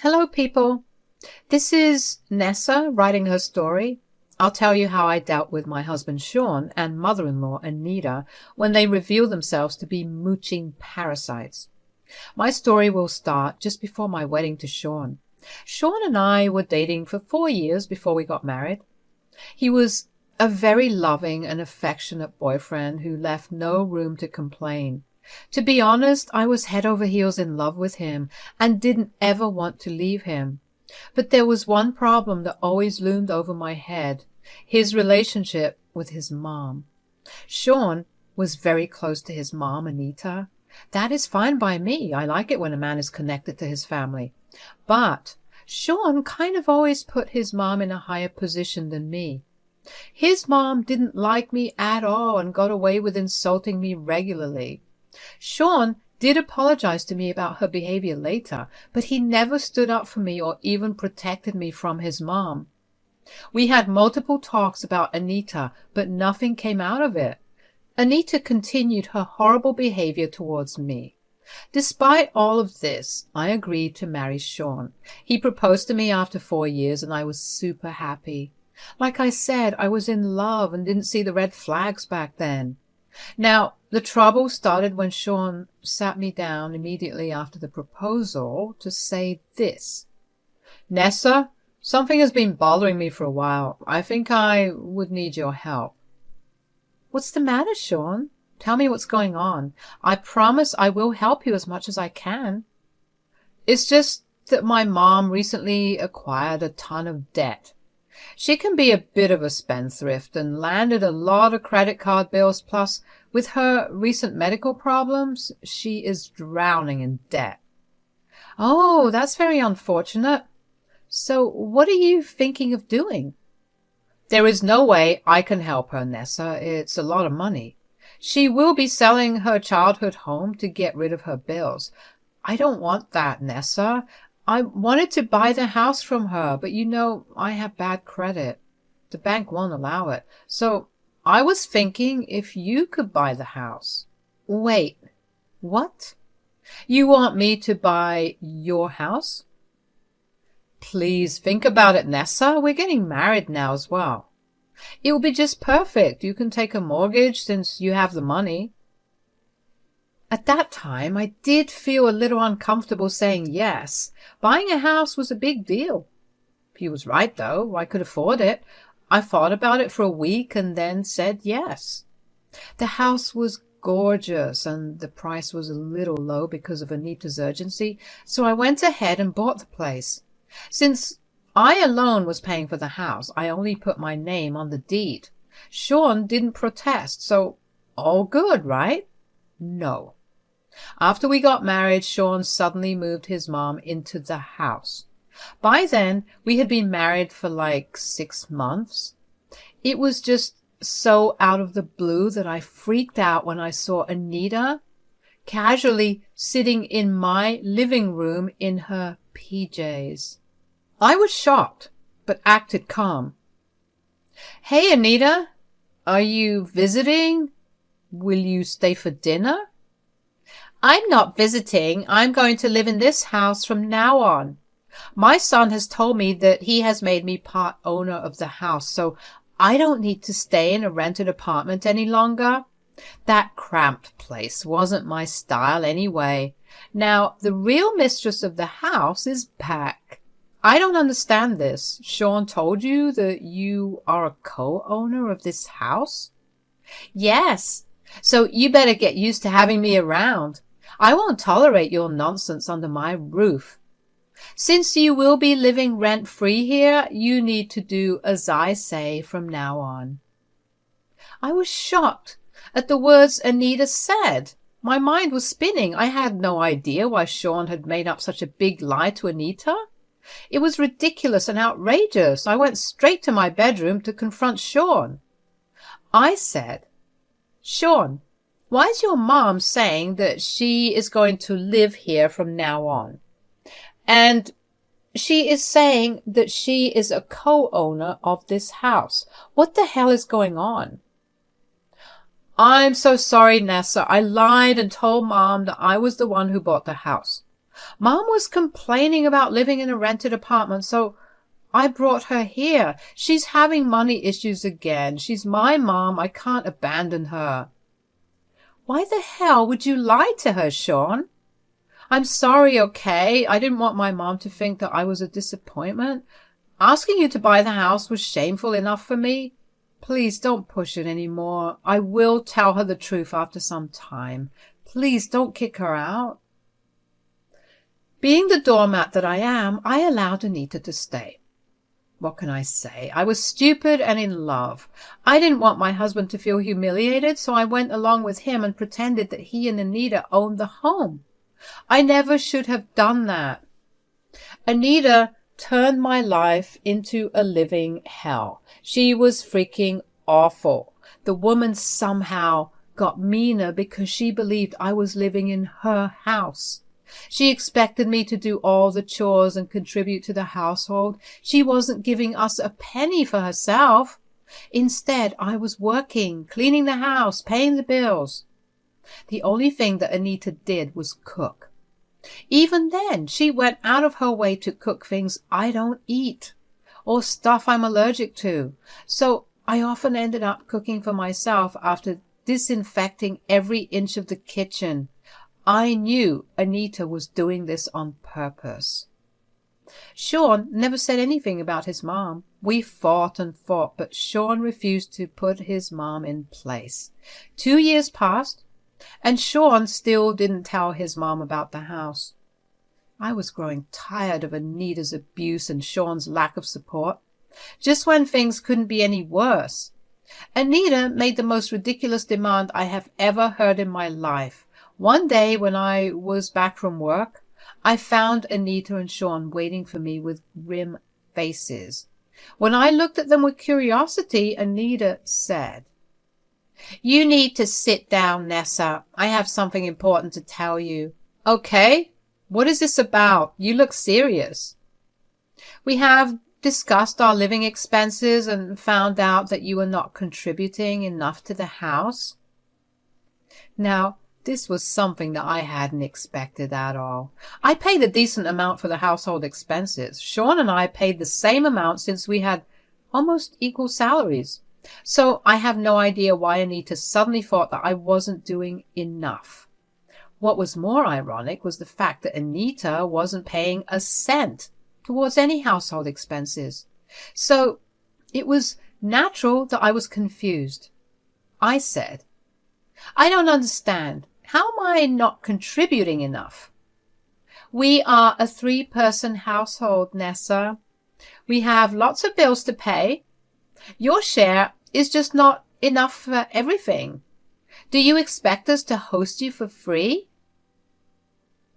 Hello, people. This is Nessa writing her story. I'll tell you how I dealt with my husband Sean and mother-in-law Anita when they revealed themselves to be mooching parasites. My story will start just before my wedding to Sean. Sean and I were dating for 4 years before we got married. He was a very loving and affectionate boyfriend who left no room to complain. To be honest, I was head over heels in love with him and didn't ever want to leave him. But there was one problem that always loomed over my head: his relationship with his mom. Sean was very close to his mom, Anita. That is fine by me. I like it when a man is connected to his family. But Sean kind of always put his mom in a higher position than me. His mom didn't like me at all and got away with insulting me regularly. Sean did apologize to me about her behavior later, but he never stood up for me or even protected me from his mom. We had multiple talks about Anita, but nothing came out of it. Anita continued her horrible behavior towards me. Despite all of this, I agreed to marry Sean. He proposed to me after 4 years, and I was super happy. Like I said, I was in love and didn't see the red flags back then. Now, the trouble started when Sean sat me down immediately after the proposal to say this: "Nessa, something has been bothering me for a while. I think I would need your help." "What's the matter, Sean? Tell me what's going on. I promise I will help you as much as I can." "It's just that my mom recently acquired a ton of debt. She can be a bit of a spendthrift and landed a lot of credit card bills, plus with her recent medical problems, she is drowning in debt." "Oh, that's very unfortunate. So what are you thinking of doing?" "There is no way I can help her, Nessa. It's a lot of money. She will be selling her childhood home to get rid of her bills. I don't want that, Nessa. I wanted to buy the house from her, but you know, I have bad credit. The bank won't allow it. So I was thinking if you could buy the house." "Wait, what? You want me to buy your house?" "Please think about it, Nessa. We're getting married now as well. It will be just perfect. You can take a mortgage since you have the money." At that time, I did feel a little uncomfortable saying yes. Buying a house was a big deal. He was right, though. I could afford it. I thought about it for a week and then said yes. The house was gorgeous, and the price was a little low because of Anita's urgency, so I went ahead and bought the place. Since I alone was paying for the house, I only put my name on the deed. Sean didn't protest, so all good, right? No. After we got married, Sean suddenly moved his mom into the house. By then, we had been married for like 6 months. It was just so out of the blue that I freaked out when I saw Anita casually sitting in my living room in her PJs. I was shocked, but acted calm. "Hey, Anita, are you visiting? Will you stay for dinner?" "I'm not visiting. I'm going to live in this house from now on. My son has told me that he has made me part owner of the house, so I don't need to stay in a rented apartment any longer. That cramped place wasn't my style anyway. Now, the real mistress of the house is back. I don't understand this. Sean told you that you are a co-owner of this house?" "Yes. So you better get used to having me around. I won't tolerate your nonsense under my roof. Since you will be living rent-free here, you need to do as I say from now on." I was shocked at the words Anita said. My mind was spinning. I had no idea why Sean had made up such a big lie to Anita. It was ridiculous and outrageous. I went straight to my bedroom to confront Sean. I said, "Sean, why is your mom saying that she is going to live here from now on? And she is saying that she is a co-owner of this house. What the hell is going on?" "I'm so sorry, Nessa. I lied and told Mom that I was the one who bought the house. Mom was complaining about living in a rented apartment, so I brought her here. She's having money issues again. She's my mom. I can't abandon her. Why the hell would you lie to her, Sean? I'm sorry, okay? I didn't want my mom to think that I was a disappointment. Asking you to buy the house was shameful enough for me. Please don't push it anymore. I will tell her the truth after some time. Please don't kick her out. Being the doormat that I am, I allowed Anita to stay. What can I say? I was stupid and in love. I didn't want my husband to feel humiliated, so I went along with him and pretended that he and Anita owned the home. I never should have done that. Anita turned my life into a living hell. She was freaking awful. The woman somehow got meaner because she believed I was living in her house. She expected me to do all the chores and contribute to the household. She wasn't giving us a penny for herself. Instead, I was working, cleaning the house, paying the bills. The only thing that Anita did was cook. Even then, she went out of her way to cook things I don't eat or stuff I'm allergic to. So I often ended up cooking for myself after disinfecting every inch of the kitchen. I knew Anita was doing this on purpose. Sean never said anything about his mom. We fought and fought, but Sean refused to put his mom in place. 2 years passed, and Sean still didn't tell his mom about the house. I was growing tired of Anita's abuse and Sean's lack of support. Just when things couldn't be any worse, Anita made the most ridiculous demand I have ever heard in my life. One day when I was back from work, I found Anita and Sean waiting for me with grim faces. When I looked at them with curiosity, Anita said, "You need to sit down, Nessa. I have something important to tell you." "Okay, what is this about? You look serious." "We have discussed our living expenses and found out that you are not contributing enough to the house." Now, this was something that I hadn't expected at all. I paid a decent amount for the household expenses. Sean and I paid the same amount since we had almost equal salaries. So I have no idea why Anita suddenly thought that I wasn't doing enough. What was more ironic was the fact that Anita wasn't paying a cent towards any household expenses. So it was natural that I was confused. I said, "I don't understand. How am I not contributing enough?" "We are a 3-person household, Nessa. We have lots of bills to pay. Your share is just not enough for everything. Do you expect us to host you for free?"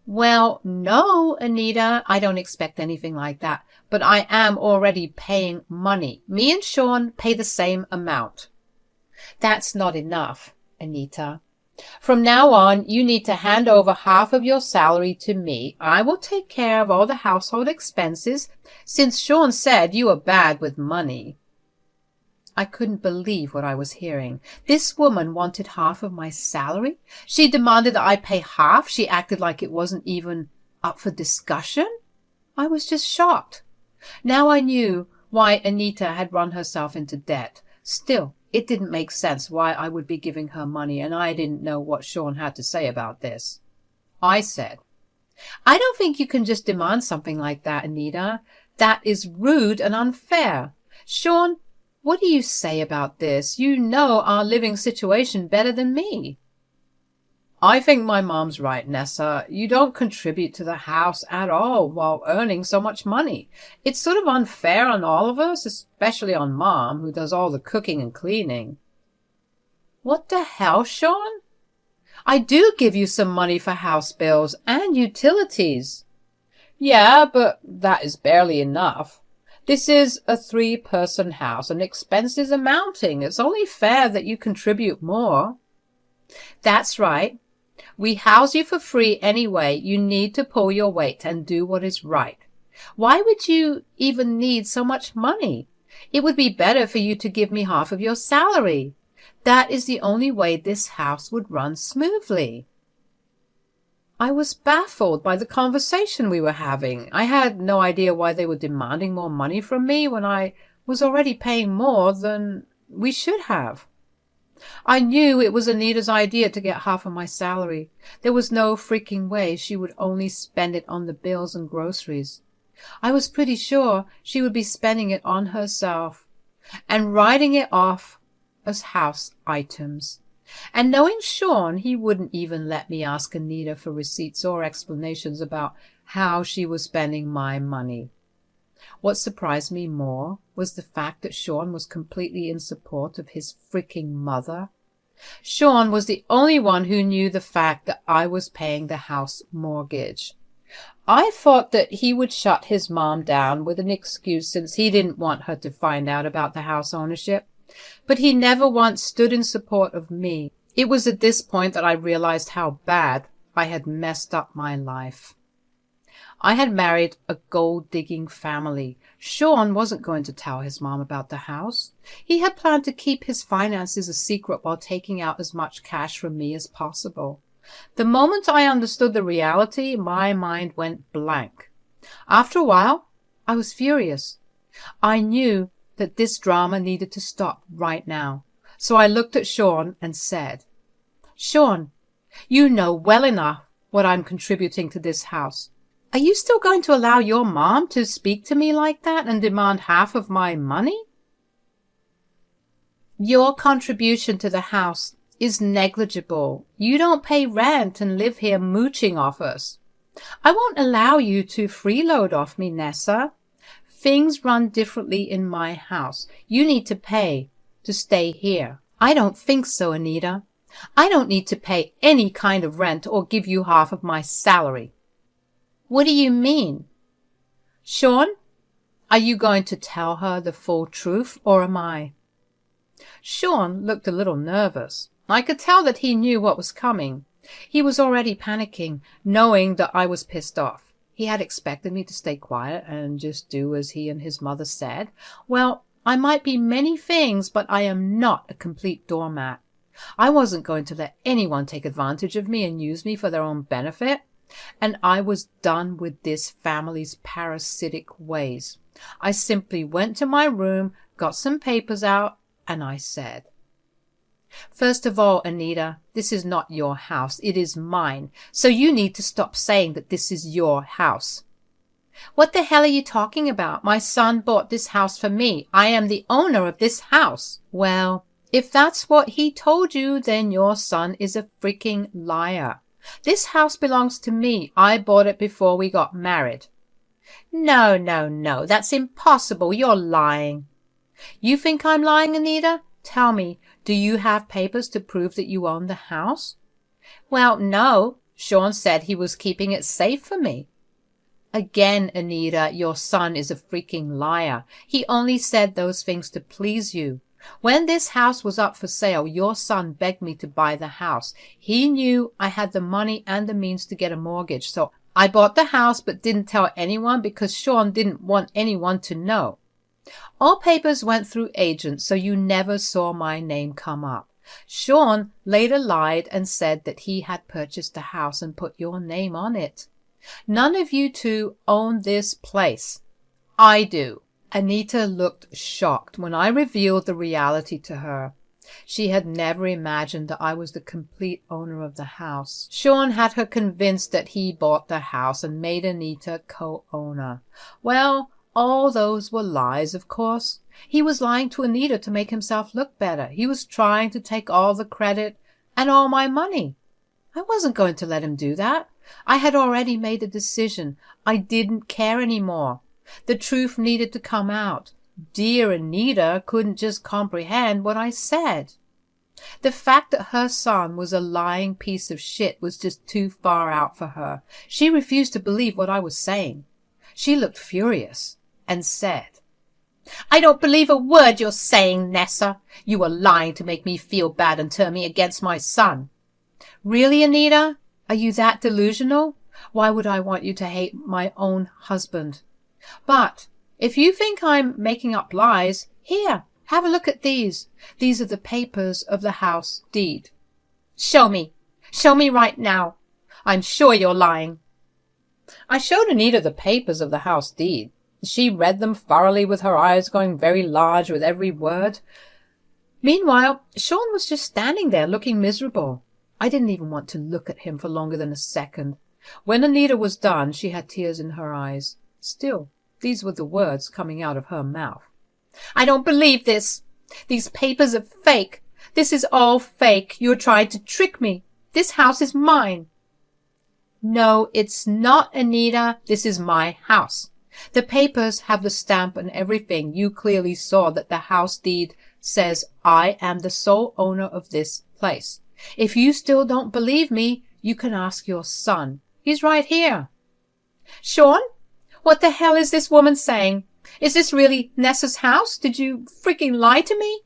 "Well, no, Anita, I don't expect anything like that, but I am already paying money. Me and Sean pay the same amount." "That's not enough, Anita. From now on, you need to hand over half of your salary to me. I will take care of all the household expenses, since Sean said you are bad with money." I couldn't believe what I was hearing. This woman wanted half of my salary? She demanded that I pay half? She acted like it wasn't even up for discussion? I was just shocked. Now I knew why Anita had run herself into debt. Still, it didn't make sense why I would be giving her money, and I didn't know what Sean had to say about this. I said, "I don't think you can just demand something like that, Anita. That is rude and unfair. Sean, what do you say about this? You know our living situation better than me." "I think my mom's right, Nessa. You don't contribute to the house at all while earning so much money. It's sort of unfair on all of us, especially on Mom, who does all the cooking and cleaning." "What the hell, Sean? I do give you some money for house bills and utilities." "Yeah, but that is barely enough. This is a 3-person house and expenses are mounting. It's only fair that you contribute more." "That's right. We house you for free anyway. You need to pull your weight and do what is right. Why would you even need so much money? It would be better for you to give me half of your salary. That is the only way this house would run smoothly." I was baffled by the conversation we were having. I had no idea why they were demanding more money from me when I was already paying more than we should have. I knew it was Anita's idea to get half of my salary. There was no freaking way she would only spend it on the bills and groceries. I was pretty sure she would be spending it on herself and writing it off as house items. And knowing Sean, he wouldn't even let me ask Anita for receipts or explanations about how she was spending my money. What surprised me more was the fact that Sean was completely in support of his freaking mother. Sean was the only one who knew the fact that I was paying the house mortgage. I thought that he would shut his mom down with an excuse since he didn't want her to find out about the house ownership. But he never once stood in support of me. It was at this point that I realized how bad I had messed up my life. I had married a gold-digging family. Sean wasn't going to tell his mom about the house. He had planned to keep his finances a secret while taking out as much cash from me as possible. The moment I understood the reality, my mind went blank. After a while, I was furious. I knew that this drama needed to stop right now. So I looked at Sean and said, "Sean, you know well enough what I'm contributing to this house. Are you still going to allow your mom to speak to me like that and demand half of my money? Your contribution to the house is negligible. You don't pay rent and live here mooching off us. I won't allow you to freeload off me, Nessa. Things run differently in my house. You need to pay to stay here." "I don't think so, Anita. I don't need to pay any kind of rent or give you half of my salary." "What do you mean?" "Sean, are you going to tell her the full truth, or am I?" Sean looked a little nervous. I could tell that he knew what was coming. He was already panicking, knowing that I was pissed off. He had expected me to stay quiet and just do as he and his mother said. Well, I might be many things, but I am not a complete doormat. I wasn't going to let anyone take advantage of me and use me for their own benefit. And I was done with this family's parasitic ways. I simply went to my room, got some papers out, and I said, "First of all, Anita, this is not your house. It is mine. So you need to stop saying that this is your house." "What the hell are you talking about? My son bought this house for me. I am the owner of this house." "Well, if that's what he told you, then your son is a freaking liar. This house belongs to me. I bought it before we got married." No, that's impossible. You're lying." "You think I'm lying, Anita? Tell me, do you have papers to prove that you own the house?" "Well, no. Sean said he was keeping it safe for me." Again, Anita, your son is a freaking liar. He only said those things to please you. When this house was up for sale, your son begged me to buy the house. He knew I had the money and the means to get a mortgage, so I bought the house but didn't tell anyone because Sean didn't want anyone to know. All papers went through agents, so you never saw my name come up. Sean later lied and said that he had purchased the house and put your name on it. None of you two own this place. I do. Anita looked shocked when I revealed the reality to her. She had never imagined that I was the complete owner of the house. Sean had her convinced that he bought the house and made Anita co-owner. Well, all those were lies, of course. He was lying to Anita to make himself look better. He was trying to take all the credit and all my money. I wasn't going to let him do that. I had already made a decision. I didn't care anymore. The truth needed to come out. Dear Anita couldn't just comprehend what I said. The fact that her son was a lying piece of shit was just too far out for her. She refused to believe what I was saying. She looked furious and said, "I don't believe a word you're saying, Nessa. You are lying to make me feel bad and turn me against my son." "Really, Anita? Are you that delusional? Why would I want you to hate my own husband? But if you think I'm making up lies, here, have a look at these. These are the papers of the house deed." "Show me. Show me right now. I'm sure you're lying. I showed Anita the papers of the house deed. She read them thoroughly with her eyes going very large with every word. Meanwhile, Sean was just standing there looking miserable. I didn't even want to look at him for longer than a second. When Anita was done, she had tears in her eyes. Still, these were the words coming out of her mouth. I don't believe this. These papers are fake. This is all fake. You're trying to trick me. This house is mine. No, it's not, Anita. This is my house. The papers have the stamp and everything. You clearly saw that the house deed says I am the sole owner of this place. If you still don't believe me, you can ask your son. He's right here. Sean, what the hell is this woman saying? Is this really Nessa's house? Did you freaking lie to me?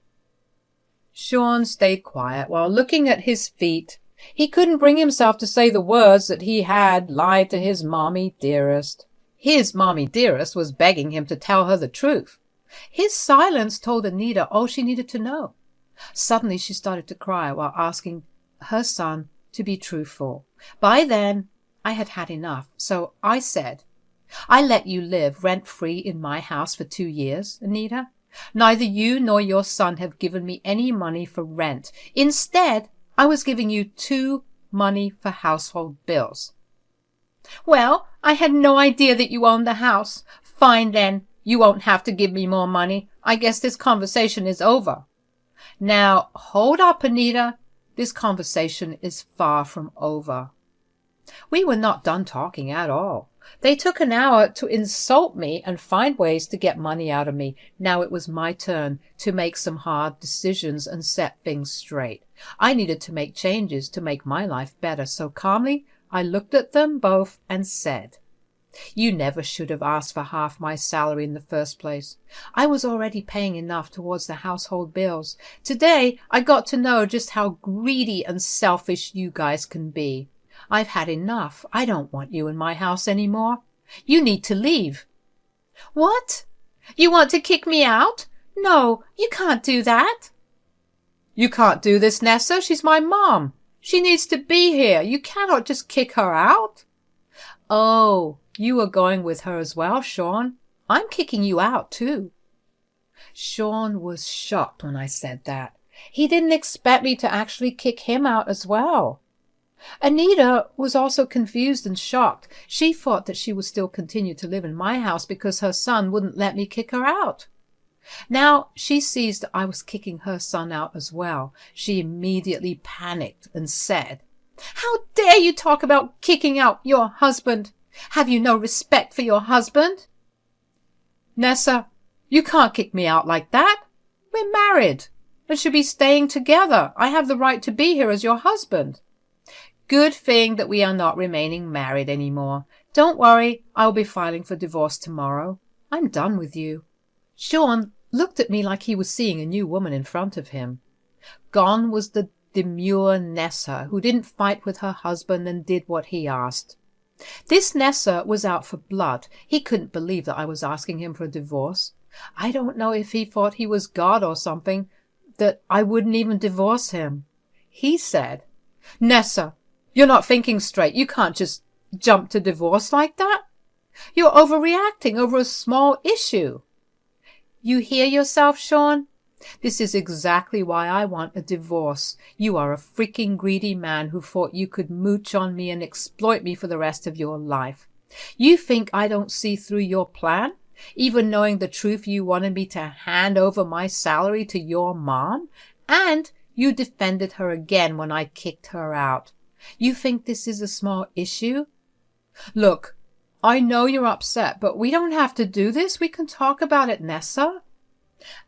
Sean stayed quiet while looking at his feet. He couldn't bring himself to say the words that he had lied to his mommy dearest. His mommy dearest was begging him to tell her the truth. His silence told Anita all she needed to know. Suddenly she started to cry while asking her son to be truthful. By then, I had had enough, so I said, I let you live rent-free in my house for 2 years, Anita. Neither you nor your son have given me any money for rent. Instead, I was giving you 2 money for household bills. Well, I had no idea that you owned the house. Fine then, you won't have to give me more money. I guess this conversation is over. Now, hold up, Anita. This conversation is far from over. We were not done talking at all. They took an hour to insult me and find ways to get money out of me. Now it was my turn to make some hard decisions and set things straight. I needed to make changes to make my life better, so calmly I looked at them both and said, You never should have asked for half my salary in the first place. I was already paying enough towards the household bills. Today I got to know just how greedy and selfish you guys can be. I've had enough. I don't want you in my house anymore. You need to leave. What? You want to kick me out? No, you can't do that. You can't do this, Nessa. She's my mom. She needs to be here. You cannot just kick her out. Oh, you are going with her as well, Sean. I'm kicking you out too. Sean was shocked when I said that. He didn't expect me to actually kick him out as well. Anita was also confused and shocked. She thought that she would still continue to live in my house because her son wouldn't let me kick her out. Now she sees that I was kicking her son out as well. She immediately panicked and said, How dare you talk about kicking out your husband? Have you no respect for your husband? Nessa, you can't kick me out like that. We're married and should be staying together. I have the right to be here as your husband. Good thing that we are not remaining married anymore. Don't worry, I'll be filing for divorce tomorrow. I'm done with you. Sean looked at me like he was seeing a new woman in front of him. Gone was the demure Nessa who didn't fight with her husband and did what he asked. This Nessa was out for blood. He couldn't believe that I was asking him for a divorce. I don't know if he thought he was God or something, that I wouldn't even divorce him. He said, Nessa, you're not thinking straight. You can't just jump to divorce like that. You're overreacting over a small issue. You hear yourself, Sean? This is exactly why I want a divorce. You are a freaking greedy man who thought you could mooch on me and exploit me for the rest of your life. You think I don't see through your plan? Even knowing the truth, you wanted me to hand over my salary to your mom? And you defended her again when I kicked her out. You think this is a small issue? Look, I know you're upset, but we don't have to do this. We can talk about it, Nessa.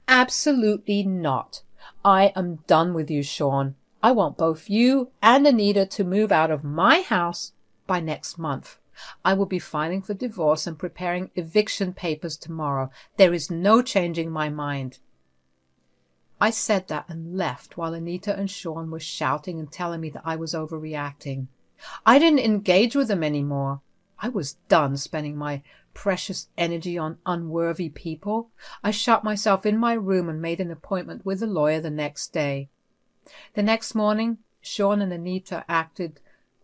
Absolutely not. I am done with you, Sean. I want both you and Anita to move out of my house by next month. I will be filing for divorce and preparing eviction papers tomorrow. There is no changing my mind. I said that and left while Anita and Sean were shouting and telling me that I was overreacting. I didn't engage with them anymore. I was done spending my precious energy on unworthy people. I shut myself in my room and made an appointment with a lawyer the next day. The next morning, Sean and Anita acted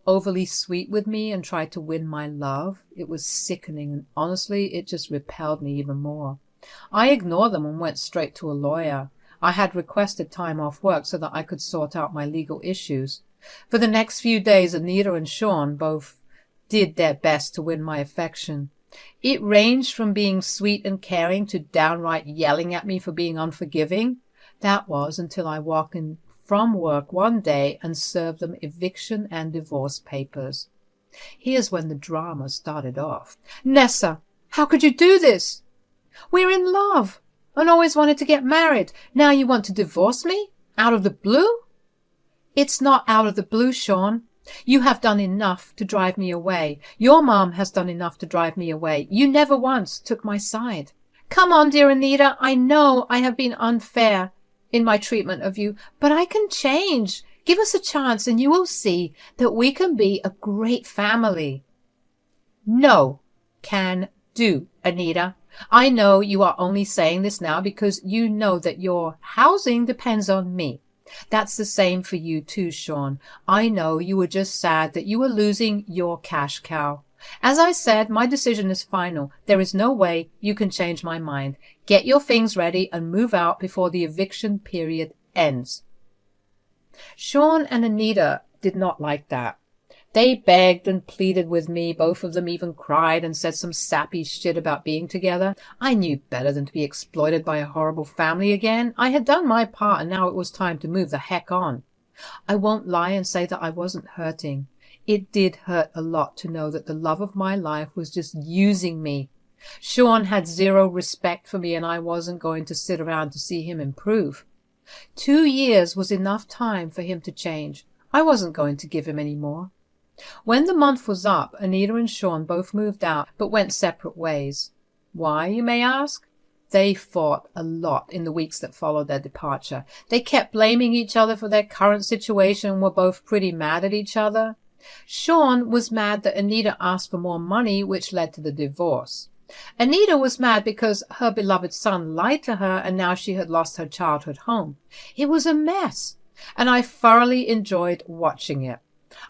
overly sweet with me and tried to win my love. It was sickening, and honestly, it just repelled me even more. I ignored them and went straight to a lawyer. I had requested time off work so that I could sort out my legal issues. For the next few days, Anita and Sean both did their best to win my affection. It ranged from being sweet and caring to downright yelling at me for being unforgiving. That was until I walked in from work one day and served them eviction and divorce papers. Here's when the drama started off. Nessa, how could you do this? We're in love and always wanted to get married. Now you want to divorce me? Out of the blue? It's not out of the blue, Sean. You have done enough to drive me away. Your mom has done enough to drive me away. You never once took my side. Come on, dear Anita. I know I have been unfair in my treatment of you, but I can change. Give us a chance and you will see that we can be a great family. No, can do, Anita. I know you are only saying this now because you know that your housing depends on me. That's the same for you too, Sean. I know you were just sad that you were losing your cash cow. As I said, my decision is final. There is no way you can change my mind. Get your things ready and move out before the eviction period ends. Sean and Anita did not like that. They begged and pleaded with me. Both of them even cried and said some sappy shit about being together. I knew better than to be exploited by a horrible family again. I had done my part and now it was time to move the heck on. I won't lie and say that I wasn't hurting. It did hurt a lot to know that the love of my life was just using me. Sean had zero respect for me and I wasn't going to sit around to see him improve. 2 years was enough time for him to change. I wasn't going to give him any more. When the month was up, Anita and Sean both moved out, but went separate ways. Why, you may ask? They fought a lot in the weeks that followed their departure. They kept blaming each other for their current situation and were both pretty mad at each other. Sean was mad that Anita asked for more money, which led to the divorce. Anita was mad because her beloved son lied to her and now she had lost her childhood home. It was a mess, and I thoroughly enjoyed watching it.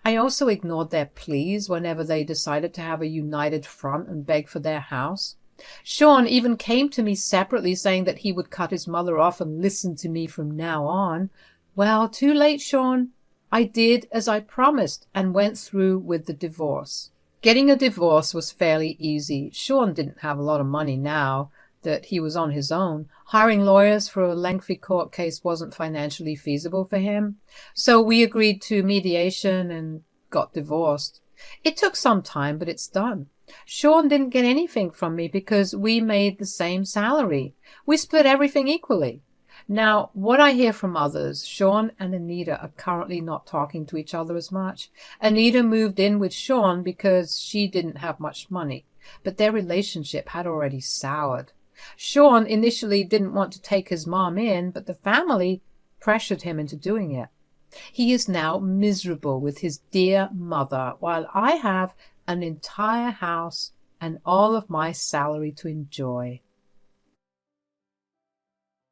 I also ignored their pleas whenever they decided to have a united front and beg for their house. Sean even came to me separately saying that he would cut his mother off and listen to me from now on. Well, too late, Sean. I did as I promised and went through with the divorce. Getting a divorce was fairly easy. Sean didn't have a lot of money now that he was on his own. Hiring lawyers for a lengthy court case wasn't financially feasible for him. So we agreed to mediation and got divorced. It took some time, but it's done. Sean didn't get anything from me because we made the same salary. We split everything equally. Now, what I hear from others, Sean and Anita are currently not talking to each other as much. Anita moved in with Sean because she didn't have much money, but their relationship had already soured. Sean initially didn't want to take his mom in, but the family pressured him into doing it. He is now miserable with his dear mother, while I have an entire house and all of my salary to enjoy.